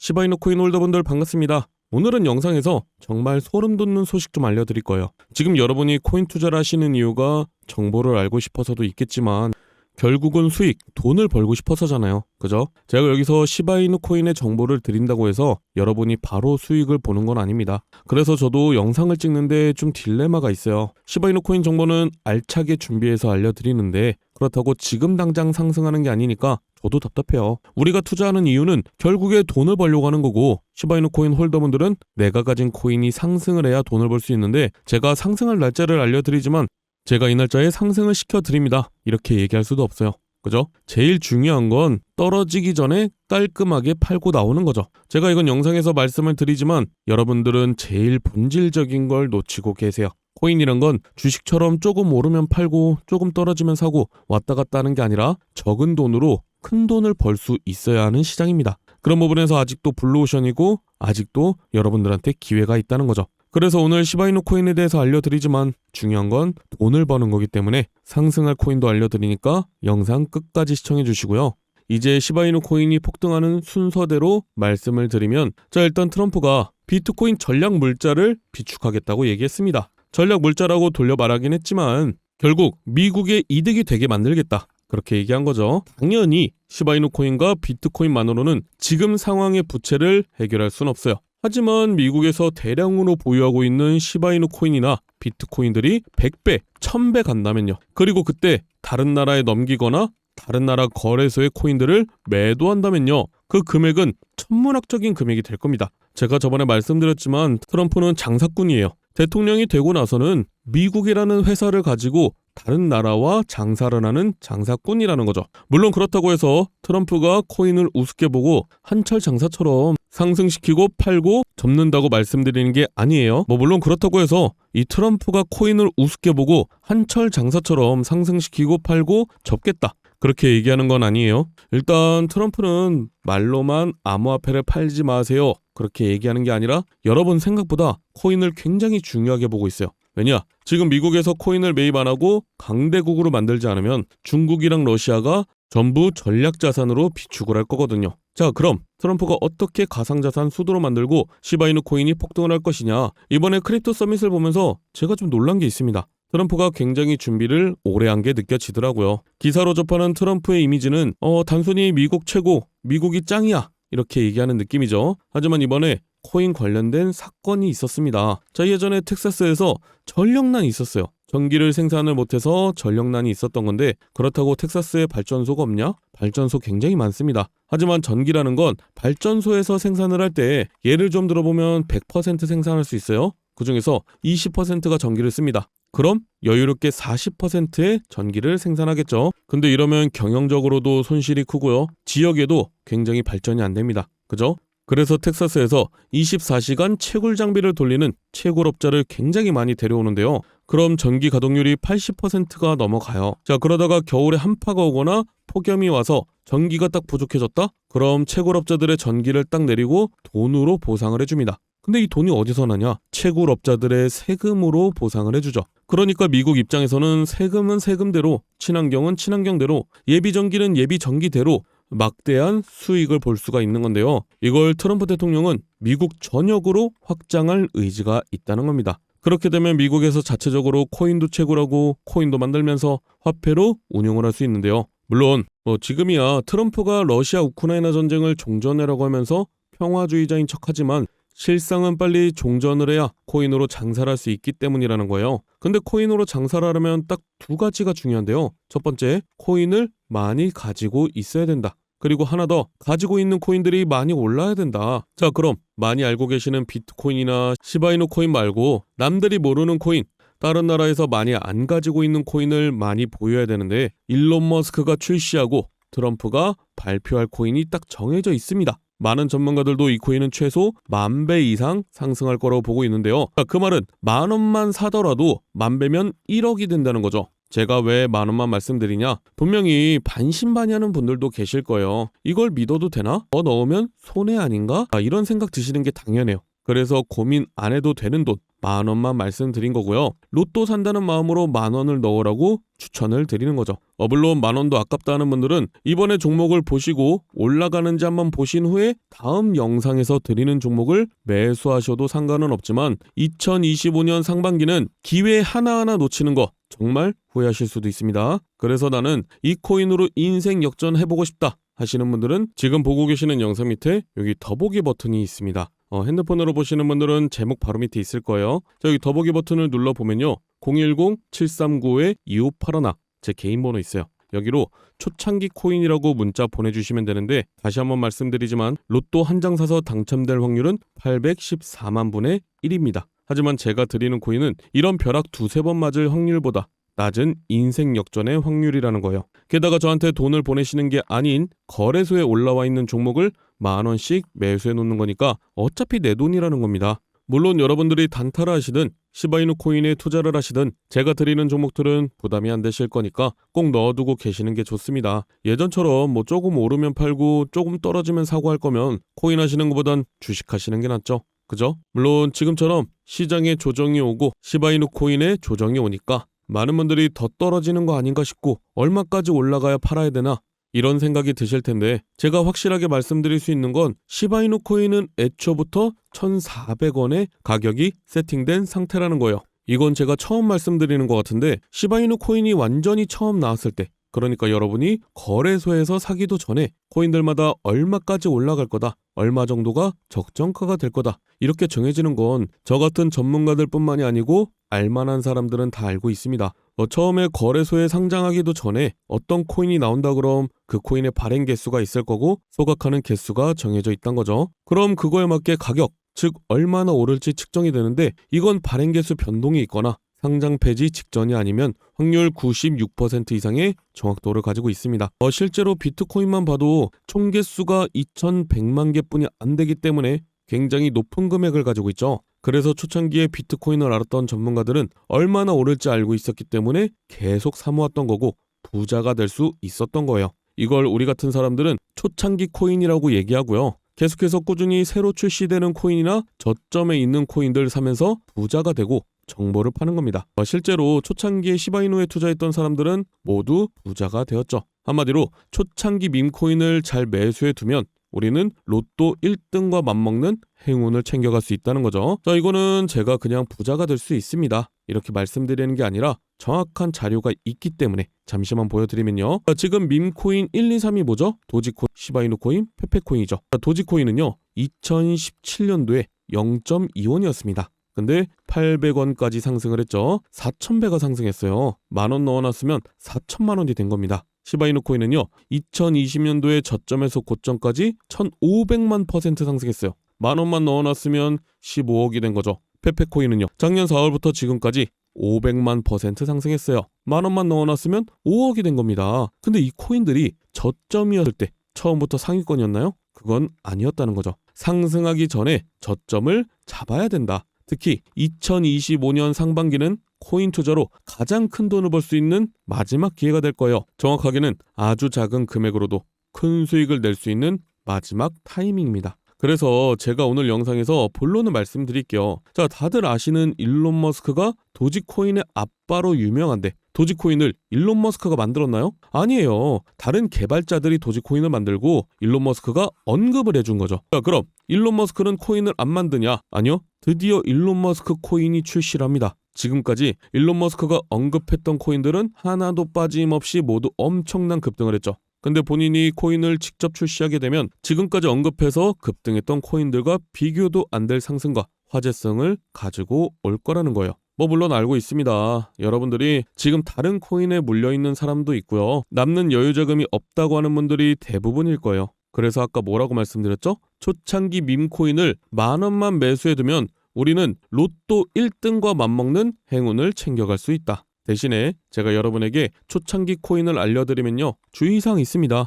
시바이누 코인 홀더분들 반갑습니다. 오늘은 영상에서 정말 소름 돋는 소식 좀 알려드릴 거예요. 지금 여러분이 코인 투자를 하시는 이유가 정보를 알고 싶어서도 있겠지만 결국은 수익, 돈을 벌고 싶어서잖아요. 그죠? 제가 여기서 시바이누 코인의 정보를 드린다고 해서 여러분이 바로 수익을 보는 건 아닙니다. 그래서 저도 영상을 찍는데 좀 딜레마가 있어요. 시바이누 코인 정보는 알차게 준비해서 알려드리는데 그렇다고 지금 당장 상승하는 게 아니니까 저도 답답해요. 우리가 투자하는 이유는 결국에 돈을 벌려고 하는 거고 시바이누 코인 홀더분들은 내가 가진 코인이 상승을 해야 돈을 벌 수 있는데 제가 상승할 날짜를 알려드리지만 제가 이 날짜에 상승을 시켜드립니다. 이렇게 얘기할 수도 없어요. 그죠? 제일 중요한 건 떨어지기 전에 깔끔하게 팔고 나오는 거죠. 제가 이건 영상에서 말씀을 드리지만 여러분들은 제일 본질적인 걸 놓치고 계세요. 코인이란 건 주식처럼 조금 오르면 팔고 조금 떨어지면 사고 왔다 갔다 하는 게 아니라 적은 돈으로 큰 돈을 벌 수 있어야 하는 시장입니다. 그런 부분에서 아직도 블루오션이고 아직도 여러분들한테 기회가 있다는 거죠. 그래서 오늘 시바이누 코인에 대해서 알려드리지만 중요한 건 돈을 버는 거기 때문에 상승할 코인도 알려드리니까 영상 끝까지 시청해 주시고요. 이제 시바이누 코인이 폭등하는 순서대로 말씀을 드리면 일단 트럼프가 비트코인 전략 물자를 비축하겠다고 얘기했습니다. 전략 물자라고 돌려 말하긴 했지만 결국 미국의 이득이 되게 만들겠다. 그렇게 얘기한 거죠. 당연히 시바이누 코인과 비트코인만으로는 지금 상황의 부채를 해결할 순 없어요. 하지만 미국에서 대량으로 보유하고 있는 시바이누 코인이나 비트코인들이 100배, 1000배 간다면요. 그리고 그때 다른 나라에 넘기거나 다른 나라 거래소의 코인들을 매도한다면요. 그 금액은 천문학적인 금액이 될 겁니다. 제가 저번에 말씀드렸지만 트럼프는 장사꾼이에요. 대통령이 되고 나서는 미국이라는 회사를 가지고 다른 나라와 장사를 하는 장사꾼이라는 거죠. 물론 그렇다고 해서 트럼프가 코인을 우습게 보고 한철 장사처럼 상승시키고 팔고 접는다고 말씀드리는 게 아니에요. 물론 그렇다고 해서 이 트럼프가 코인을 우습게 보고 한철 장사처럼 상승시키고 팔고 접겠다. 그렇게 얘기하는 건 아니에요. 일단 트럼프는 말로만 암호화폐를 팔지 마세요. 그렇게 얘기하는 게 아니라 여러분 생각보다 코인을 굉장히 중요하게 보고 있어요. 왜냐? 지금 미국에서 코인을 매입 안 하고 강대국으로 만들지 않으면 중국이랑 러시아가 전부 전략자산으로 비축을 할 거거든요. 자, 그럼 트럼프가 어떻게 가상자산 수도로 만들고 시바이누 코인이 폭등을 할 것이냐? 이번에 크립토 서밋을 보면서 제가 좀 놀란 게 있습니다. 트럼프가 굉장히 준비를 오래 한 게 느껴지더라고요. 기사로 접하는 트럼프의 이미지는 단순히 미국 최고, 미국이 짱이야 이렇게 얘기하는 느낌이죠. 하지만 이번에 코인 관련된 사건이 있었습니다. 예전에 텍사스에서 전력난이 있었어요. 전기를 생산을 못해서 전력난이 있었던 건데 그렇다고 텍사스에 발전소가 없냐? 발전소 굉장히 많습니다. 하지만 전기라는 건 발전소에서 생산을 할 때 예를 좀 들어보면 100% 생산할 수 있어요. 그중에서 20%가 전기를 씁니다. 그럼 여유롭게 40%의 전기를 생산하겠죠. 근데 이러면 경영적으로도 손실이 크고요. 지역에도 굉장히 발전이 안 됩니다. 그죠? 그래서 텍사스에서 24시간 채굴 장비를 돌리는 채굴업자를 굉장히 많이 데려오는데요. 그럼 전기 가동률이 80%가 넘어가요. 그러다가 겨울에 한파가 오거나 폭염이 와서 전기가 딱 부족해졌다? 그럼 채굴업자들의 전기를 딱 내리고 돈으로 보상을 해줍니다. 근데 이 돈이 어디서 나냐? 채굴업자들의 세금으로 보상을 해주죠. 그러니까 미국 입장에서는 세금은 세금대로, 친환경은 친환경대로, 예비전기는 예비전기대로 막대한 수익을 볼 수가 있는 건데요. 이걸 트럼프 대통령은 미국 전역으로 확장할 의지가 있다는 겁니다. 그렇게 되면 미국에서 자체적으로 코인도 채굴하고 코인도 만들면서 화폐로 운용을 할 수 있는데요. 물론 지금이야 트럼프가 러시아 우크라이나 전쟁을 종전해라고 하면서 평화주의자인 척하지만 실상은 빨리 종전을 해야 코인으로 장사를 할 수 있기 때문이라는 거예요. 근데 코인으로 장사를 하려면 딱 두 가지가 중요한데요. 첫 번째, 코인을 많이 가지고 있어야 된다. 그리고 하나 더, 가지고 있는 코인들이 많이 올라야 된다. 그럼 많이 알고 계시는 비트코인이나 시바이누 코인 말고 남들이 모르는 코인, 다른 나라에서 많이 안 가지고 있는 코인을 많이 보유해야 되는데 일론 머스크가 출시하고 트럼프가 발표할 코인이 딱 정해져 있습니다. 많은 전문가들도 이 코인은 최소 10,000배 이상 상승할 거라고 보고 있는데요. 그 말은 10,000원만 사더라도 10,000배면 1억이 된다는 거죠. 제가 왜 10,000원만 말씀드리냐? 분명히 반신반의하는 분들도 계실 거예요. 이걸 믿어도 되나? 더 넣으면 손해 아닌가? 이런 생각 드시는 게 당연해요. 그래서 고민 안 해도 되는 돈, 10,000원만 말씀드린 거고요. 로또 산다는 마음으로 10,000원을 넣으라고 추천을 드리는 거죠. 물론 10,000원도 아깝다는 분들은 이번에 종목을 보시고 올라가는지 한번 보신 후에 다음 영상에서 드리는 종목을 매수하셔도 상관은 없지만 2025년 상반기는 기회 하나하나 놓치는 거 정말 후회하실 수도 있습니다. 그래서 나는 이 코인으로 인생 역전 해보고 싶다 하시는 분들은 지금 보고 계시는 영상 밑에 여기 더보기 버튼이 있습니다. 핸드폰으로 보시는 분들은 제목 바로 밑에 있을 거예요. 자, 여기 더보기 버튼을 눌러보면요. 010-739-2581 제 개인 번호 있어요. 여기로 초창기 코인이라고 문자 보내주시면 되는데 다시 한번 말씀드리지만 로또 한 장 사서 당첨될 확률은 814만 분의 1입니다. 하지만 제가 드리는 코인은 이런 벼락 두세 번 맞을 확률보다 낮은 인생 역전의 확률이라는 거예요. 게다가 저한테 돈을 보내시는 게 아닌 거래소에 올라와 있는 종목을 10,000원씩 매수해 놓는 거니까 어차피 내 돈이라는 겁니다. 물론 여러분들이 단타를 하시든 시바이누 코인에 투자를 하시든 제가 드리는 종목들은 부담이 안 되실 거니까 꼭 넣어두고 계시는 게 좋습니다. 예전처럼 뭐 조금 오르면 팔고 조금 떨어지면 사고 할 거면 코인 하시는 것보단 주식 하시는 게 낫죠. 그죠? 물론 지금처럼 시장에 조정이 오고 시바이누 코인에 조정이 오니까 많은 분들이 더 떨어지는 거 아닌가 싶고 얼마까지 올라가야 팔아야 되나 이런 생각이 드실 텐데 제가 확실하게 말씀드릴 수 있는 건 시바이누 코인은 애초부터 1,400원에 가격이 세팅된 상태라는 거예요. 이건 제가 처음 말씀드리는 것 같은데 시바이누 코인이 완전히 처음 나왔을 때 그러니까 여러분이 거래소에서 사기도 전에 코인들마다 얼마까지 올라갈 거다, 얼마 정도가 적정가가 될 거다 이렇게 정해지는 건 저 같은 전문가들 뿐만이 아니고 알만한 사람들은 다 알고 있습니다. 처음에 거래소에 상장하기도 전에 어떤 코인이 나온다 그럼 그 코인의 발행 개수가 있을 거고 소각하는 개수가 정해져 있단 거죠. 그럼 그거에 맞게 가격, 즉 얼마나 오를지 측정이 되는데 이건 발행 개수 변동이 있거나 상장 폐지 직전이 아니면 확률 96% 이상의 정확도를 가지고 있습니다. 실제로 비트코인만 봐도 총 개수가 2,100만 개뿐이 안 되기 때문에 굉장히 높은 금액을 가지고 있죠. 그래서 초창기에 비트코인을 알았던 전문가들은 얼마나 오를지 알고 있었기 때문에 계속 사모았던 거고 부자가 될 수 있었던 거예요. 이걸 우리 같은 사람들은 초창기 코인이라고 얘기하고요. 계속해서 꾸준히 새로 출시되는 코인이나 저점에 있는 코인들 사면서 부자가 되고 정보를 파는 겁니다. 실제로 초창기에 시바이누에 투자했던 사람들은 모두 부자가 되었죠. 한마디로 초창기 밈코인을 잘 매수해 두면 우리는 로또 1등과 맞먹는 행운을 챙겨갈 수 있다는 거죠. 자, 이거는 제가 그냥 부자가 될 수 있습니다. 이렇게 말씀드리는 게 아니라 정확한 자료가 있기 때문에 잠시만 보여드리면요. 자, 지금 밈코인 1, 2, 3이 뭐죠? 도지코인, 시바이누 코인, 페페코인이죠. 자, 도지코인은요. 2017년도에 0.2원이었습니다. 근데 800원까지 상승을 했죠. 4,000배가 상승했어요. 10,000원 넣어놨으면 4천만 원이 된 겁니다. 시바이누 코인은요. 2020년도에 저점에서 고점까지 1,500만 % 상승했어요. 10,000원만 넣어놨으면 15억이 된 거죠. 페페코인은요. 작년 4월부터 지금까지 500만 % 상승했어요. 10,000원만 넣어놨으면 5억이 된 겁니다. 근데 이 코인들이 저점이었을 때 처음부터 상위권이었나요? 그건 아니었다는 거죠. 상승하기 전에 저점을 잡아야 된다. 특히 2025년 상반기는 코인 투자로 가장 큰 돈을 벌 수 있는 마지막 기회가 될 거예요. 정확하게는 아주 작은 금액으로도 큰 수익을 낼 수 있는 마지막 타이밍입니다. 그래서 제가 오늘 영상에서 본론을 말씀드릴게요. 자, 다들 아시는 일론 머스크가 도지코인의 아빠로 유명한데 도지코인을 일론 머스크가 만들었나요? 아니에요. 다른 개발자들이 도지코인을 만들고 일론 머스크가 언급을 해준 거죠. 자, 그럼 일론 머스크는 코인을 안 만드냐? 아니요. 드디어 일론 머스크 코인이 출시를 합니다. 지금까지 일론 머스크가 언급했던 코인들은 하나도 빠짐없이 모두 엄청난 급등을 했죠. 근데 본인이 코인을 직접 출시하게 되면 지금까지 언급해서 급등했던 코인들과 비교도 안 될 상승과 화제성을 가지고 올 거라는 거예요. 물론 알고 있습니다. 여러분들이 지금 다른 코인에 물려있는 사람도 있고요. 남는 여유자금이 없다고 하는 분들이 대부분일 거예요. 그래서 아까 뭐라고 말씀드렸죠? 초창기 밈코인을 10,000원만 매수해두면 우리는 로또 1등과 맞먹는 행운을 챙겨갈 수 있다. 대신에 제가 여러분에게 초창기 코인을 알려드리면요. 주의사항이 있습니다.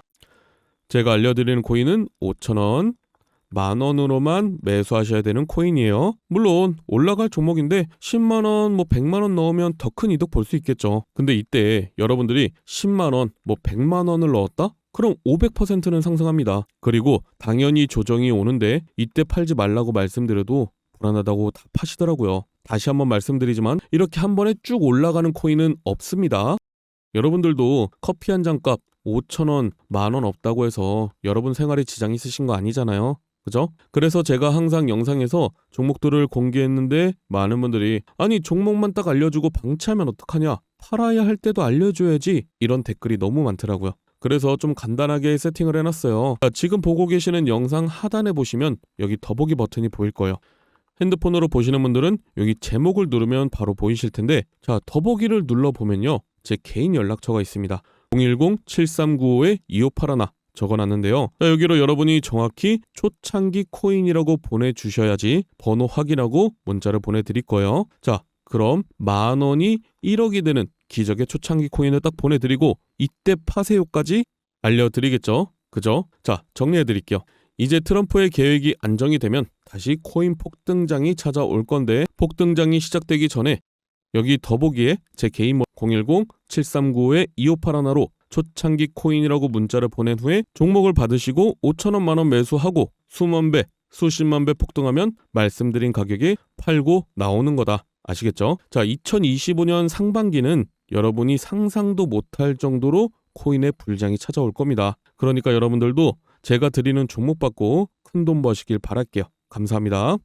제가 알려드리는 코인은 5,000원, 10,000원으로만 매수하셔야 되는 코인이에요. 물론 올라갈 종목인데 10만원, 100만원 넣으면 더 큰 이득 볼 수 있겠죠. 근데 이때 여러분들이 10만원, 100만원을 넣었다? 그럼 500%는 상승합니다. 그리고 당연히 조정이 오는데 이때 팔지 말라고 말씀드려도 불안하다고 다 파시더라고요. 다시 한번 말씀드리지만 이렇게 한 번에 쭉 올라가는 코인은 없습니다. 여러분들도 커피 한 잔 값 5,000원, 10,000원 없다고 해서 여러분 생활에 지장 있으신 거 아니잖아요. 그죠? 그래서 제가 항상 영상에서 종목들을 공개했는데 많은 분들이 아니 종목만 딱 알려주고 방치하면 어떡하냐? 팔아야 할 때도 알려줘야지. 이런 댓글이 너무 많더라고요. 그래서 좀 간단하게 세팅을 해놨어요. 지금 보고 계시는 영상 하단에 보시면 여기 더보기 버튼이 보일 거예요. 핸드폰으로 보시는 분들은 여기 제목을 누르면 바로 보이실 텐데 자 더보기를 눌러보면요. 제 개인 연락처가 있습니다. 010-7395-2581 적어놨는데요. 자, 여기로 여러분이 정확히 초창기 코인이라고 보내주셔야지 번호 확인하고 문자를 보내드릴 거예요. 자 그럼 10,000원이 1억이 되는 기적의 초창기 코인을 딱 보내드리고 이때 파세요까지 알려드리겠죠. 그죠? 자 정리해드릴게요. 이제 트럼프의 계획이 안정이 되면 다시 코인 폭등장이 찾아올 건데 폭등장이 시작되기 전에 여기 더보기에 제 개인 010-7395-2581로 초창기 코인이라고 문자를 보낸 후에 종목을 받으시고 5,000원 만원 매수하고 수만 배, 수십만 배 폭등하면 말씀드린 가격에 팔고 나오는 거다. 아시겠죠? 자, 2025년 상반기는 여러분이 상상도 못할 정도로 코인의 불장이 찾아올 겁니다. 그러니까 여러분들도 제가 드리는 종목 받고 큰돈 버시길 바랄게요. 감사합니다.